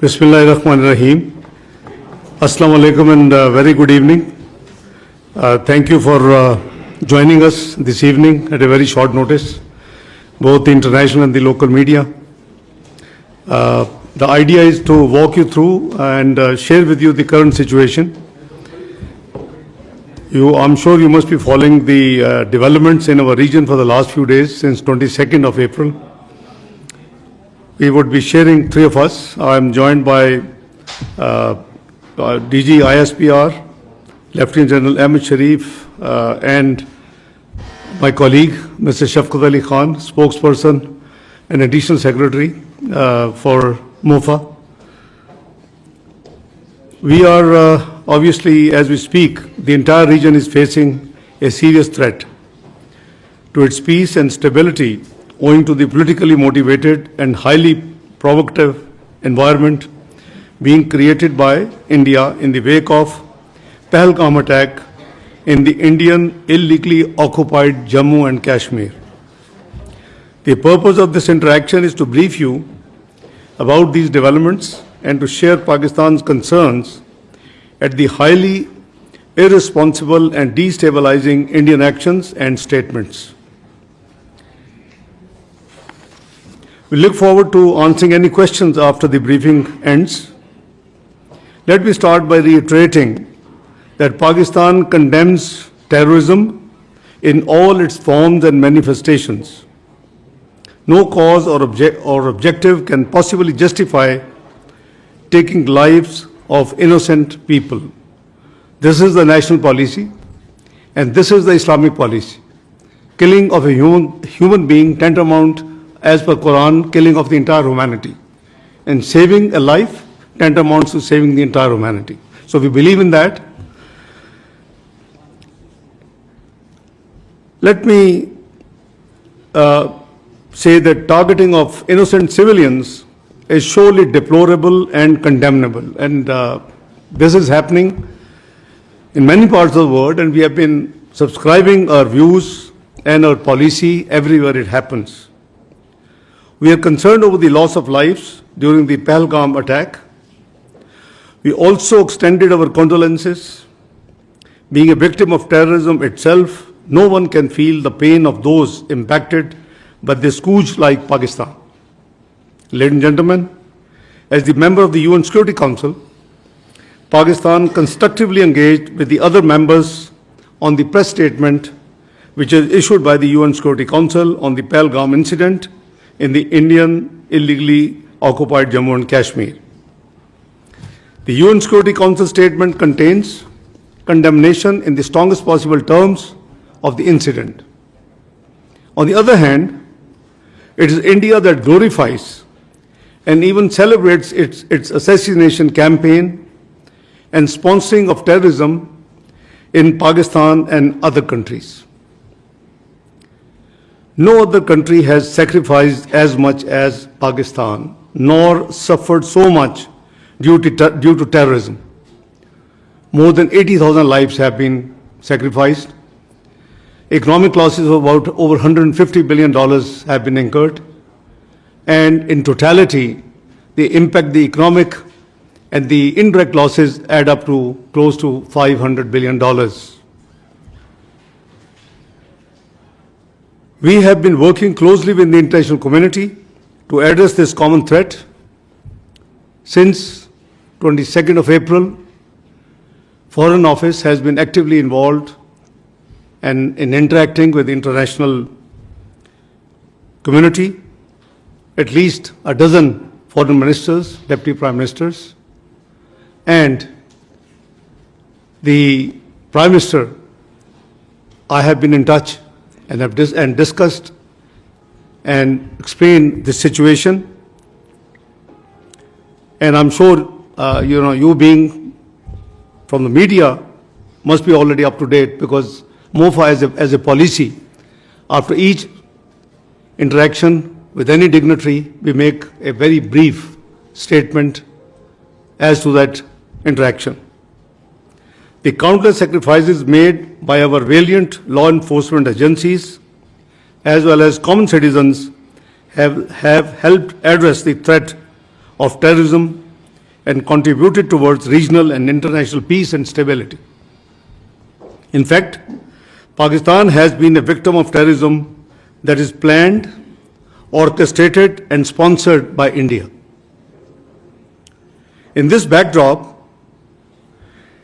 Bismillahirrahmanirrahim. Assalamu alaikum and very good evening. Thank you for joining us this evening at a very short notice, both the international and the local media. The idea is to walk you through and share with you the current situation. I'm sure you must be following the developments in our region for the last few days since 22nd of April. We would be sharing, three of us. I'm joined by DG ISPR, Lieutenant General Ahmed Sharif, and my colleague, Mr. Shafqat Ali Khan, spokesperson and additional secretary for MOFA. We are obviously, as we speak, the entire region is facing a serious threat to its peace and stability owing to the politically motivated and highly provocative environment being created by India in the wake of Phalgam attack in the Indian illegally occupied Jammu and Kashmir. The purpose of this interaction is to brief you about these developments and to share Pakistan's concerns at the highly irresponsible and destabilizing Indian actions and statements. We look forward to answering any questions after the briefing ends. Let me start by reiterating that Pakistan condemns terrorism in all its forms and manifestations. No cause or objective can possibly justify taking lives of innocent people. This is the national policy, and this is the Islamic policy. Killing of a human being tantamount, as per Quran, killing of the entire humanity. And saving a life tantamounts to saving the entire humanity. So we believe in that. Let me say that targeting of innocent civilians is surely deplorable and condemnable. And this is happening in many parts of the world, and we have been subscribing our views and our policy everywhere it happens. We are concerned over the loss of lives during the Pahlegam attack. We also extended our condolences. Being a victim of terrorism itself, no one can feel the pain of those impacted by this scourge like Pakistan. Ladies and gentlemen, as the member of the UN Security Council, Pakistan constructively engaged with the other members on the press statement which is issued by the UN Security Council on the Pahlegam incident in the Indian illegally occupied Jammu and Kashmir. The UN Security Council statement contains condemnation in the strongest possible terms of the incident. On the other hand, it is India that glorifies and even celebrates its assassination campaign and sponsoring of terrorism in Pakistan and other countries. No other country has sacrificed as much as Pakistan, nor suffered so much due to terrorism. More than 80,000 lives have been sacrificed. Economic losses of about over $150 billion have been incurred. And in totality, the impact, the economic and the indirect losses add up to close to $500 billion. We have been working closely with the international community to address this common threat. Since 22nd of April, Foreign Office has been actively involved and in interacting with the international community. At least a dozen foreign ministers, deputy prime ministers, and the Prime Minister, I have been in touch and have discussed and explained the situation. And I'm sure, you being from the media must be already up to date, because MOFA as a policy, after each interaction with any dignitary, we make a very brief statement as to that interaction. The countless sacrifices made by our valiant law enforcement agencies as well as common citizens have helped address the threat of terrorism and contributed towards regional and international peace and stability. In fact, Pakistan has been a victim of terrorism that is planned, orchestrated, and sponsored by India. In this backdrop,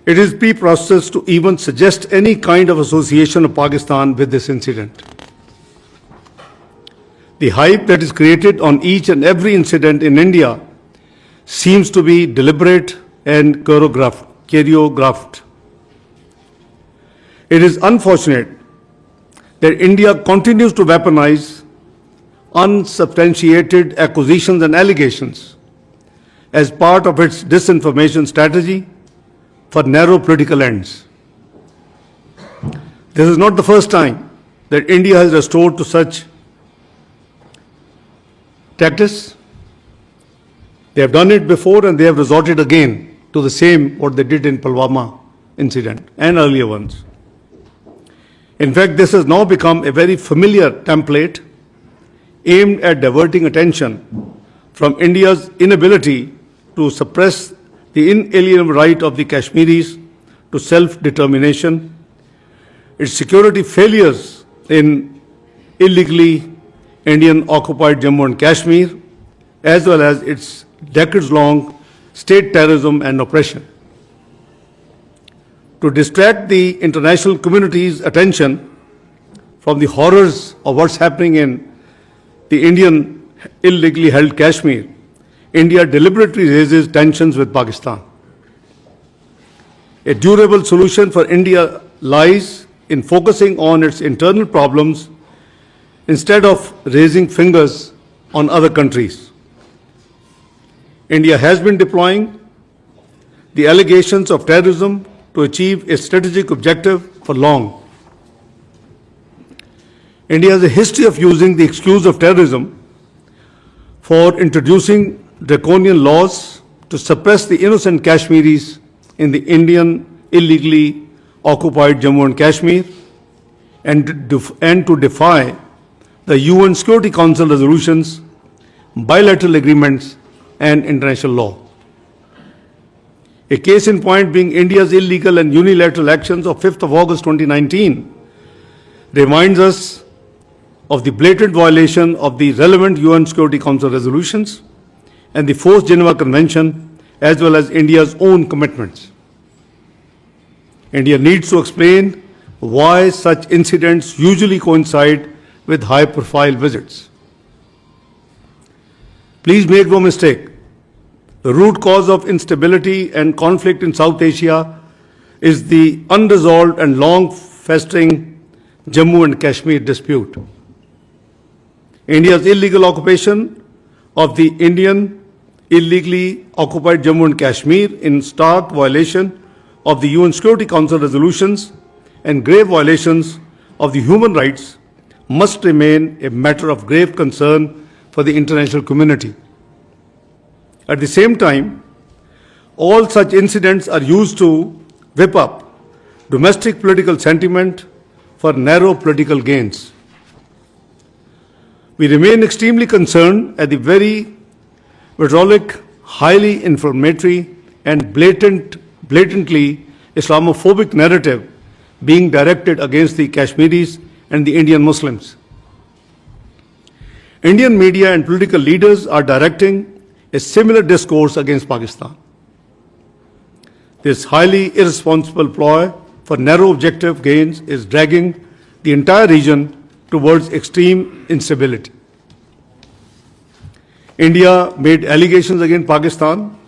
it is preposterous to even suggest any kind of association of Pakistan with this incident. The hype that is created on each and every incident in India seems to be deliberate and choreographed. It is unfortunate that India continues to weaponize unsubstantiated accusations and allegations as part of its disinformation strategy for narrow political ends. This is not the first time that India has resorted to such tactics. They have done it before and they have resorted again to the same what they did in Phalgam incident and earlier ones. In fact, this has now become a very familiar template aimed at diverting attention from India's inability to suppress the inalienable right of the Kashmiris to self-determination, its security failures in illegally Indian-occupied Jammu and Kashmir, as well as its decades-long state terrorism and oppression. To distract the international community's attention from the horrors of what's happening in the Indian illegally held Kashmir, India deliberately raises tensions with Pakistan. A durable solution for India lies in focusing on its internal problems instead of raising fingers on other countries. India has been deploying the allegations of terrorism to achieve a strategic objective for long. India has a history of using the excuse of terrorism for introducing draconian laws to suppress the innocent Kashmiris in the Indian illegally occupied Jammu and Kashmir and to defy the UN Security Council resolutions, bilateral agreements, and international law. A case in point being India's illegal and unilateral actions of 5th of August 2019 reminds us of the blatant violation of the relevant UN Security Council resolutions and the 4th Geneva Convention, as well as India's own commitments. India needs to explain why such incidents usually coincide with high-profile visits. Please make no mistake, the root cause of instability and conflict in South Asia is the unresolved and long-festering Jammu and Kashmir dispute. India's illegal occupation of the Indian illegally occupied Jammu and Kashmir in stark violation of the UN Security Council resolutions and grave violations of the human rights must remain a matter of grave concern for the international community. At the same time, all such incidents are used to whip up domestic political sentiment for narrow political gains. We remain extremely concerned at the very vitriolic, highly inflammatory, and blatantly Islamophobic narrative being directed against the Kashmiris and the Indian Muslims. Indian media and political leaders are directing a similar discourse against Pakistan. This highly irresponsible ploy for narrow objective gains is dragging the entire region towards extreme instability. India made allegations against Pakistan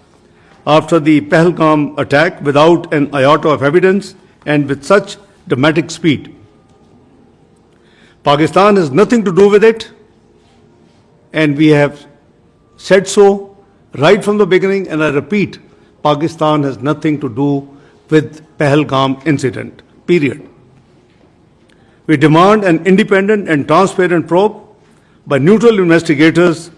after the Pehlegam attack without an iota of evidence and with such dramatic speed. Pakistan has nothing to do with it, and we have said so right from the beginning, and I repeat, Pakistan has nothing to do with Pehlegam incident, period. We demand an independent and transparent probe by neutral investigators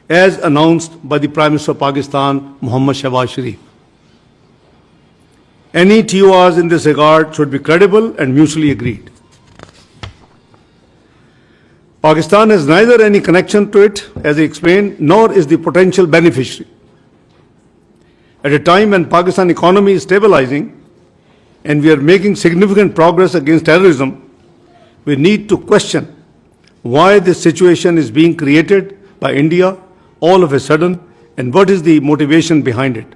as announced by the Prime Minister of Pakistan, Mohammad Shahbaz Sharif. Any TORs in this regard should be credible and mutually agreed. Pakistan has neither any connection to it, as I explained, nor is the potential beneficiary. At a time when Pakistan economy is stabilizing and we are making significant progress against terrorism, we need to question why this situation is being created by India all of a sudden and what is the motivation behind it.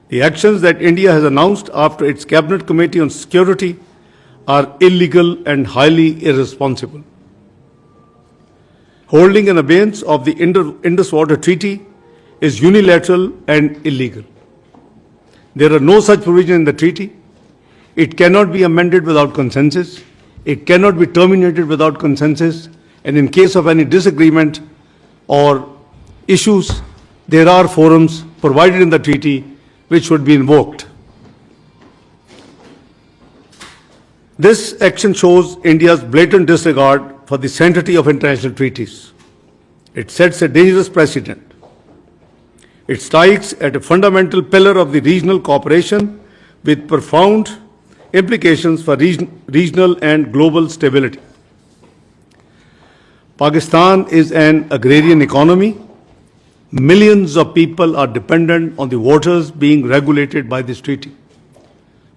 The actions that India has announced after its Cabinet Committee on Security are illegal and highly irresponsible. Holding in abeyance of the Indus Water Treaty is unilateral and illegal. There are no such provisions in the treaty. It cannot be amended without consensus. It cannot be terminated without consensus. And in case of any disagreement or issues, there are forums provided in the treaty which would be invoked. This action shows India's blatant disregard for the sanctity of international treaties. It sets a dangerous precedent. It strikes at a fundamental pillar of the regional cooperation with profound implications for regional and global stability. Pakistan is an agrarian economy. Millions of people are dependent on the waters being regulated by this treaty.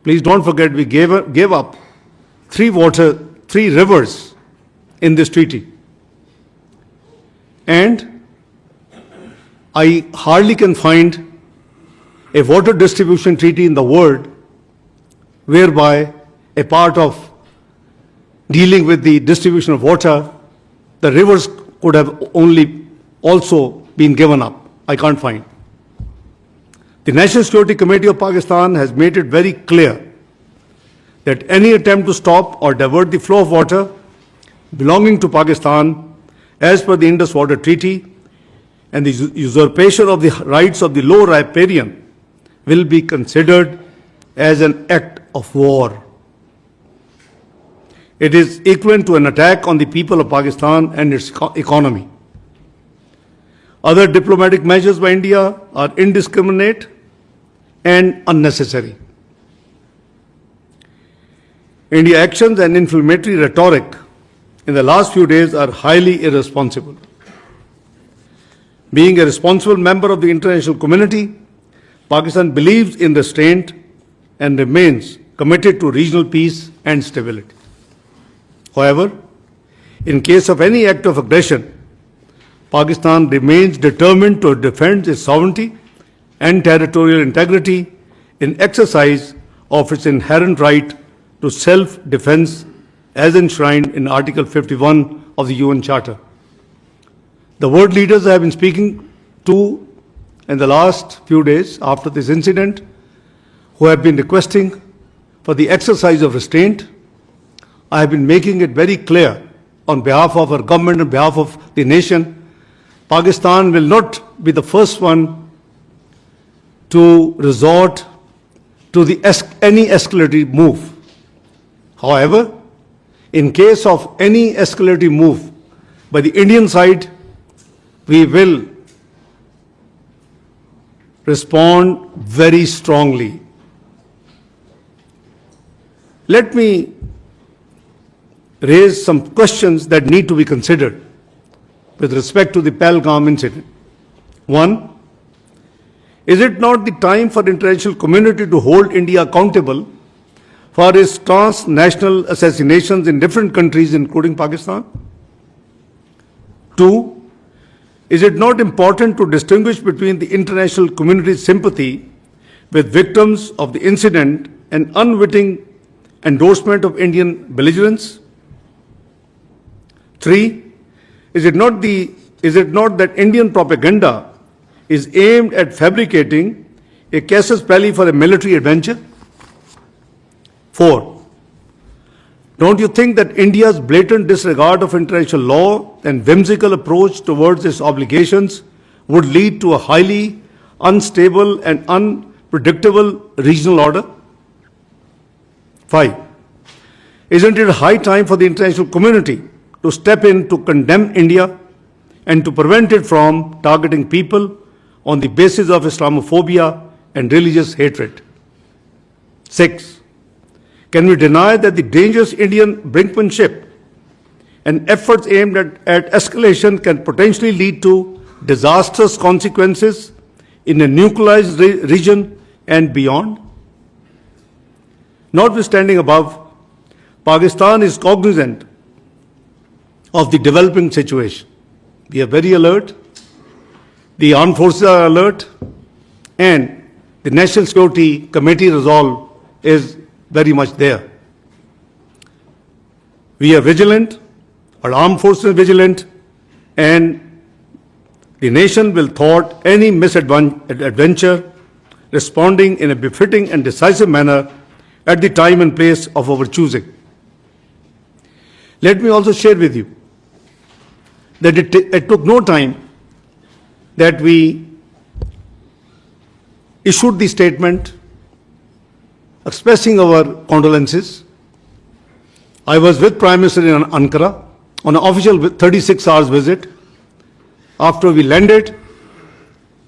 Please don't forget we gave up three rivers in this treaty. And I hardly can find a water distribution treaty in the world whereby a part of dealing with the distribution of water, the rivers could have only also been given up. I can't find. The National Security Committee of Pakistan has made it very clear that any attempt to stop or divert the flow of water belonging to Pakistan as per the Indus Water Treaty and the usurpation of the rights of the low riparian will be considered as an act of war. It is equivalent to an attack on the people of Pakistan and its economy. Other diplomatic measures by India are indiscriminate and unnecessary. India's actions and inflammatory rhetoric in the last few days are highly irresponsible. Being a responsible member of the international community, Pakistan believes in restraint and remains committed to regional peace and stability. However, in case of any act of aggression, Pakistan remains determined to defend its sovereignty and territorial integrity in exercise of its inherent right to self-defense as enshrined in Article 51 of the UN Charter. The world leaders I have been speaking to in the last few days after this incident, who have been requesting for the exercise of restraint, I have been making it very clear on behalf of our government, on behalf of the nation, Pakistan will not be the first one to resort to any escalatory move. However, in case of any escalatory move by the Indian side, we will respond very strongly. Let me raise some questions that need to be considered with respect to the Phalgam incident. One, is it not the time for the international community to hold India accountable for its transnational assassinations in different countries, including Pakistan? Two, is it not important to distinguish between the international community's sympathy with victims of the incident and unwitting endorsement of Indian belligerence? Three, is it not that Indian propaganda is aimed at fabricating a casus belli for a military adventure? Four, don't you think that India's blatant disregard of international law and whimsical approach towards its obligations would lead to a highly unstable and unpredictable regional order? Five, isn't it high time for the international community to step in to condemn India and to prevent it from targeting people on the basis of Islamophobia and religious hatred? Six, can we deny that the dangerous Indian brinkmanship and efforts aimed at escalation can potentially lead to disastrous consequences in a nuclearized region and beyond. Notwithstanding above, Pakistan is cognizant of the developing situation. We are very alert, the armed forces are alert, and the National Security Committee resolve is very much there. We are vigilant, our armed forces are vigilant, and the nation will thwart any misadventure, responding in a befitting and decisive manner at the time and place of our choosing. Let me also share with you that it took no time that we issued the statement expressing our condolences. I was with Prime Minister in Ankara on an official 36 hours visit. After we landed,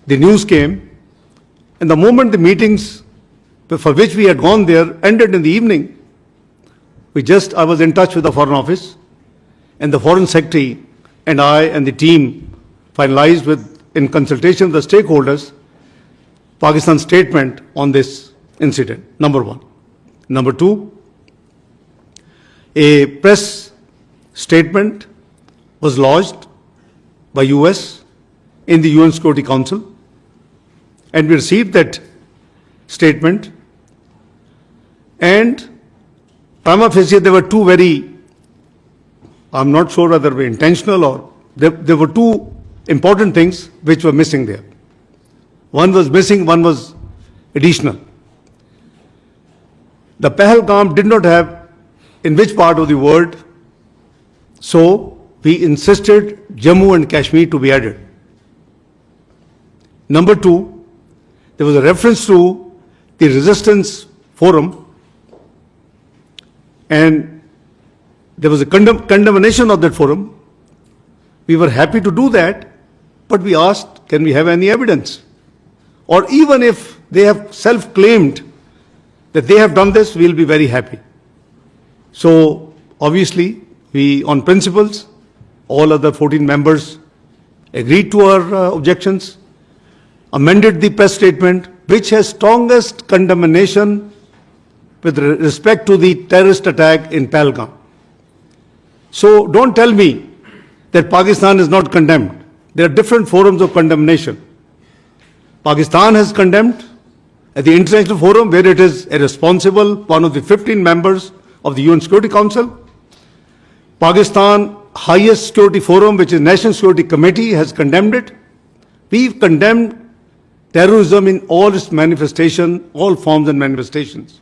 the news came, and the moment the meetings for which we had gone there ended in the evening, I was in touch with the Foreign Office, and the Foreign Secretary and I and the team finalized in consultation with the stakeholders, Pakistan's statement on this incident, number one. Number two, a press statement was lodged by US in the UN Security Council, and we received that statement, and prima facie there were two I'm not sure whether they were intentional or there were two important things which were missing there. One was missing, one was additional. The Pahlegam did not have in which part of the world, so we insisted Jammu and Kashmir to be added. Number two, there was a reference to the resistance forum, and there was a condemnation of that forum. We were happy to do that, but we asked, can we have any evidence? Or even if they have self-claimed that they have done this, we'll be very happy. So obviously, we, on principles, all other 14 members agreed to our objections, amended the press statement, which has strongest condemnation with respect to the terrorist attack in Pehlgam. So don't tell me that Pakistan is not condemned. There are different forums of condemnation. Pakistan has condemned at the international forum, where it is a responsible, one of the 15 members of the UN Security Council. Pakistan highest security forum, which is National Security Committee, has condemned it. We've condemned terrorism in all its manifestation, all forms and manifestations.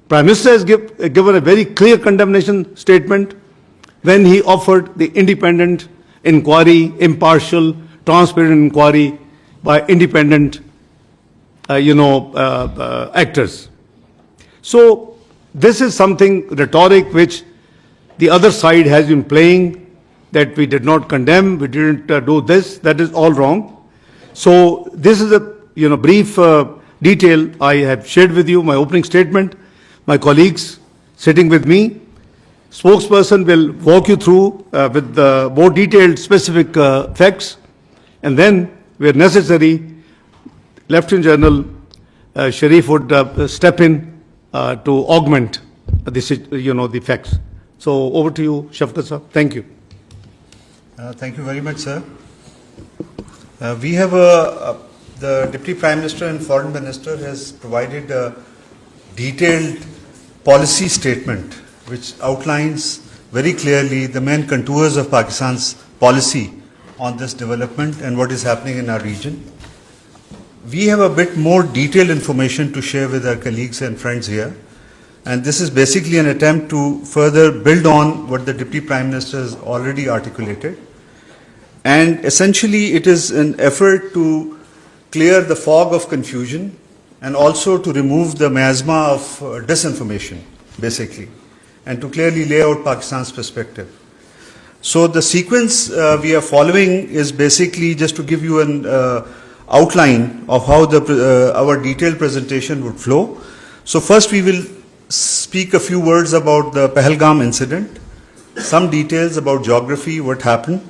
Prime Minister has given a very clear condemnation statement when he offered the independent inquiry, impartial, transparent inquiry by independent, actors. So this is something, rhetoric, which the other side has been playing, that we did not condemn, we didn't do this. That is all wrong. So this is a brief detail I have shared with you, my opening statement. My colleagues sitting with me, spokesperson will walk you through with more detailed specific facts, and then, where necessary, Lieutenant General Sharif would step in to augment the facts. So over to you, Shafqat sir. Thank you. Thank you very much, sir. We have the Deputy Prime Minister and Foreign Minister has provided a detailed policy statement which outlines very clearly the main contours of Pakistan's policy on this development and what is happening in our region. We have a bit more detailed information to share with our colleagues and friends here, and this is basically an attempt to further build on what the Deputy Prime Minister has already articulated, and essentially it is an effort to clear the fog of confusion and also to remove the miasma of disinformation, basically, and to clearly lay out Pakistan's perspective. So the sequence we are following is basically just to give you an outline of how our detailed presentation would flow. So first we will speak a few words about the Pahlegam incident, some details about geography, what happened.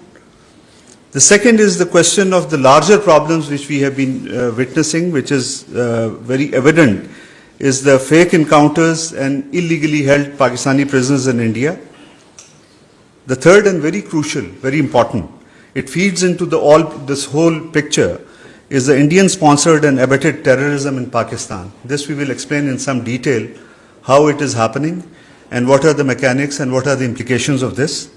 The second is the question of the larger problems which we have been witnessing, which is very evident, is the fake encounters and illegally held Pakistani prisoners in India. The third and very crucial, very important, it feeds into this whole picture, is the Indian-sponsored and abetted terrorism in Pakistan. This we will explain in some detail how it is happening and what are the mechanics and what are the implications of this.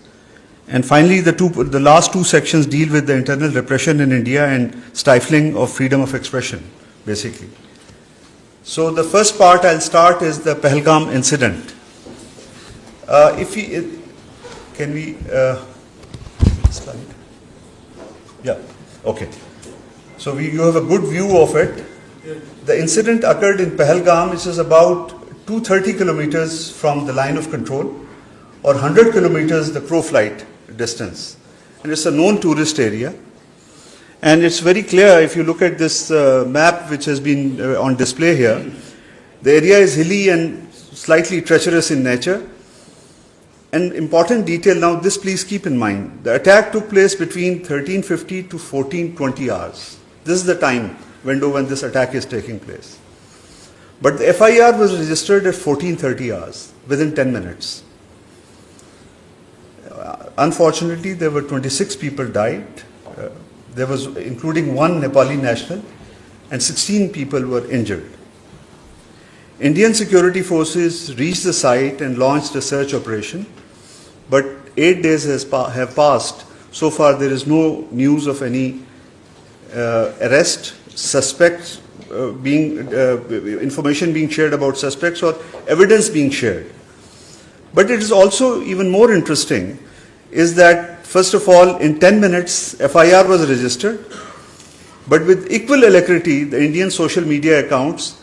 And finally, the last two sections deal with the internal repression in India and stifling of freedom of expression, basically. So the first part I'll start is the Pahlegam incident. Can we slide? Yeah, okay. So you have a good view of it. The incident occurred in Pahlegam, which is about 230 kilometers from the line of control, or 100 kilometers the crow flight distance. And it's a known tourist area. And it's very clear if you look at this map which has been on display here. The area is hilly and slightly treacherous in nature. An important detail now, this please keep in mind. The attack took place between 1350 to 1420 hours. This is the time window when this attack is taking place. But the FIR was registered at 1430 hours, within 10 minutes. Unfortunately, there were 26 people died. There was, including one Nepali national, and 16 people were injured. Indian security forces reached the site and launched a search operation, but 8 days have passed. So far, there is no news of any arrest, suspects information being shared about suspects or evidence being shared. But it is also even more interesting is that, first of all, in 10 minutes, FIR was registered, but with equal alacrity, the Indian social media accounts,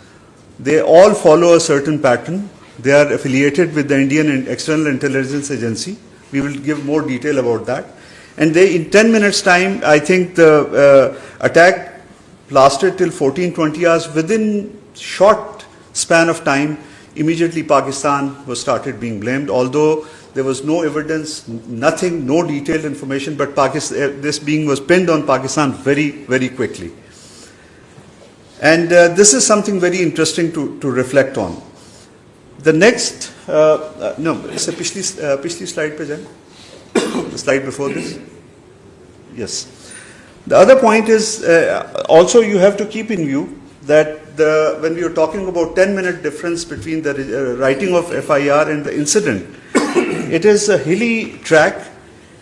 they all follow a certain pattern. They are affiliated with the Indian External Intelligence Agency. We will give more detail about that. And they, in 10 minutes time, I think the attack lasted till 1420 hours. Within short span of time, immediately Pakistan was started being blamed, although there was no evidence, nothing, no detailed information, but this being was pinned on Pakistan very, very quickly. And this is something very interesting to reflect on. The next, it's a pichli slide pe jaye. The slide before this. Yes. The other point is also you have to keep in view that when we are talking about 10-minute difference between the writing of FIR and the incident, it is a hilly track.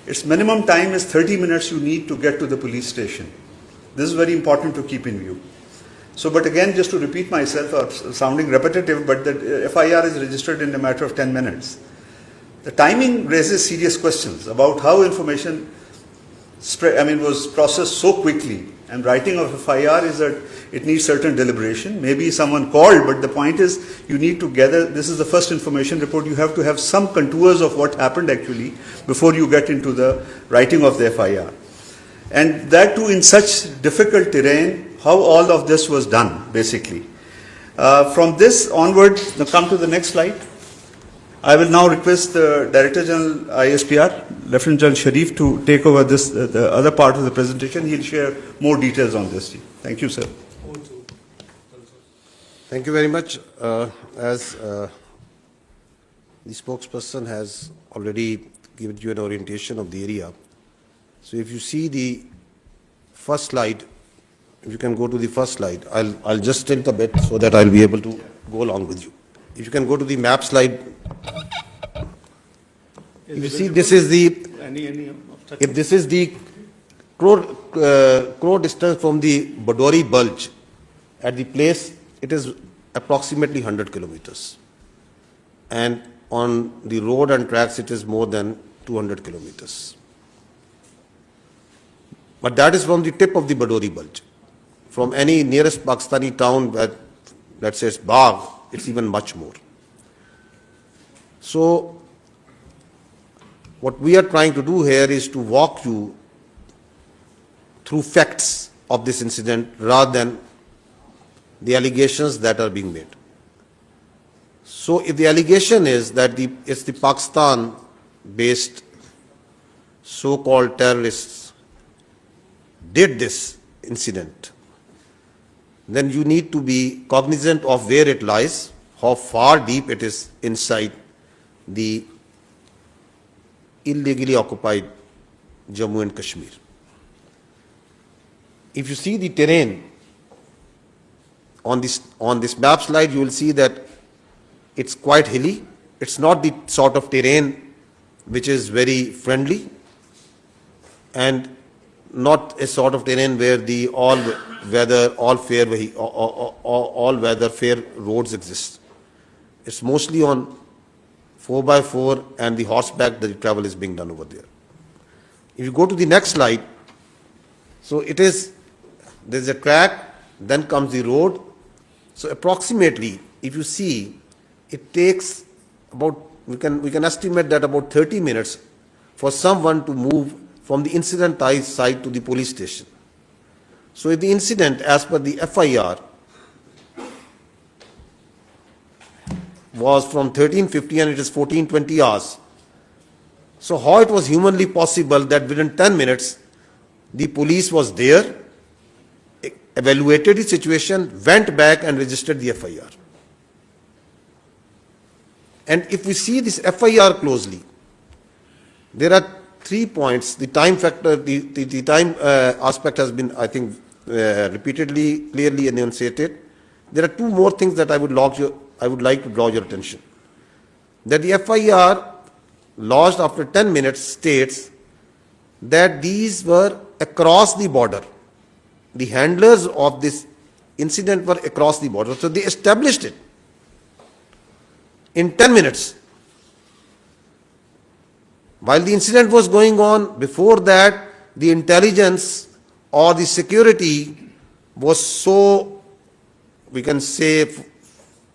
Its minimum time is 30 minutes you need to get to the police station. This is very important to keep in view. So, but again, just to repeat myself, sounding repetitive, but the FIR is registered in a matter of 10 minutes. The timing raises serious questions about how information was processed so quickly. And writing of FIR is that it needs certain deliberation. Maybe someone called, but the point is you need to gather, this is the first information report, you have to have some contours of what happened actually before you get into the writing of the FIR. And that too in such difficult terrain, how all of this was done basically. From this onward, now come to the next slide. I will now request the Director General ISPR, Lieutenant General Sharif, to take over this, the other part of the presentation. He'll share more details on this. Thank you, sir. Thank you very much. As the spokesperson has already given you an orientation of the area. So if you see the first slide, if you can go to the first slide, I'll just tilt a bit so that I'll be able to go along with you. If you can go to the map slide. If you see, this is the, if this is the crow distance from the Badori Bulge at the place, it is approximately 100 kilometers. And on the road and tracks, it is more than 200 kilometers. But that is from the tip of the Badori Bulge. From any nearest Pakistani town that says Bagh, it's even much more. So, what we are trying to do here is to walk you through facts of this incident rather than the allegations that are being made. So, if the allegation is that it's the Pakistan-based so-called terrorists did this incident, then you need to be cognizant of where it lies, how far deep it is inside the illegally occupied Jammu and Kashmir. If you see the terrain on this map slide, you will see that it's quite hilly. It's not the sort of terrain which is very friendly, and not a sort of terrain where the all-weather fair roads exist. It's mostly on 4x4 and the horseback that the travel is being done over there. If you go to the next slide, so there's a track, then comes the road. So approximately, if you see, it takes about, we can estimate that about 30 minutes for someone to move from the incident site to the police station. So if the incident, as per the FIR, was from 1350 and it is 1420 hours. So how it was humanly possible that within 10 minutes, the police was there, evaluated the situation, went back and registered the FIR. And if we see this FIR closely, there are 3 points. The time factor, the time aspect has been, I think, repeatedly, clearly enunciated. There are 2 more things that I would like to draw your attention. That the FIR lodged after 10 minutes states that these were across the border. The handlers of this incident were across the border. So they established it in 10 minutes. While the incident was going on, before that, the intelligence or the security was so, we can say,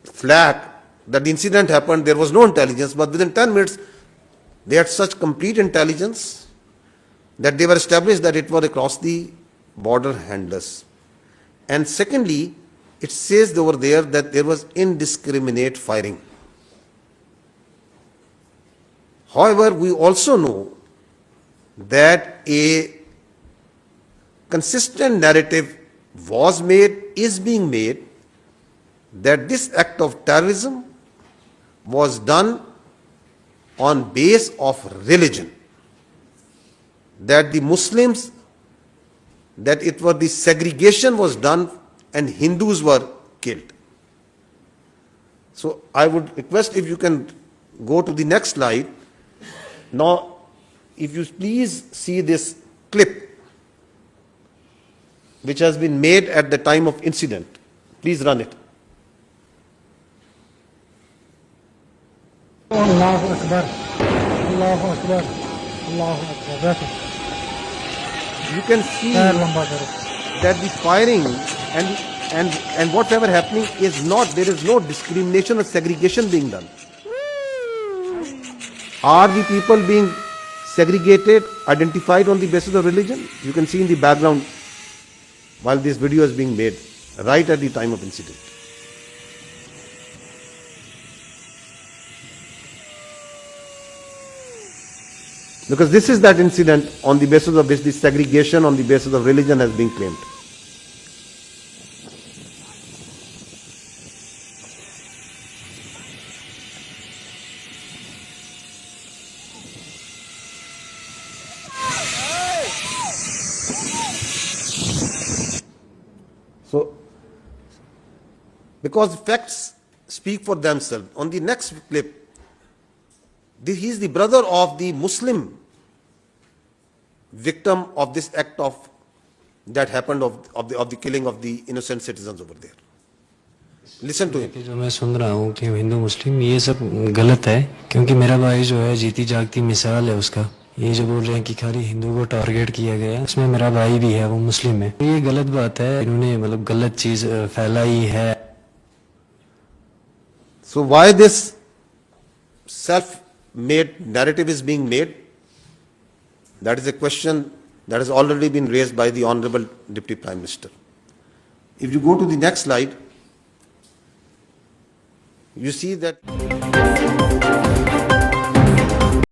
flat that the incident happened, there was no intelligence, but within 10 minutes, they had such complete intelligence that they were established that it was across the border handlers. And secondly, it says over there that there was indiscriminate firing. However, we also know that a consistent narrative was made, is being made, that this act of terrorism was done on base of religion, that the Muslims, that it was the segregation was done and Hindus were killed. So I would request if you can go to the next slide. Now, if you please see this clip which has been made at the time of incident. Please run it. Allahu Akbar, Allahu Akbar, Allahu Akbar. You can see that the firing and whatever happening is not, there is no discrimination or segregation being done. Are the people being segregated, identified on the basis of religion? You can see in the background while this video is being made, right at the time of incident. Because this is that incident on the basis of which the segregation on the basis of religion has been claimed. So, because facts speak for themselves. On the next clip, he is the brother of the Muslim victim of this act of that happened of the killing of the innocent citizens over there. Listen to him. जो मैं सुन रहा हूँ कि हिंदू मुस्लिम ये सब गलत है, क्योंकि मेरा भाई जो है जीती जागती मिसाल है उसका. ये जो बोल रहे हैं कि खाली हिंदू को टारगेट किया गया, उसमें मेरा भाई भी है, वो मुस्लिम है. ये गलत बात है, इन्होंने मतलब गलत चीज फैलाई है. So why this self-made narrative is being made? That is a question that has already been raised by the Honorable Deputy Prime Minister. If you go to the next slide, you see that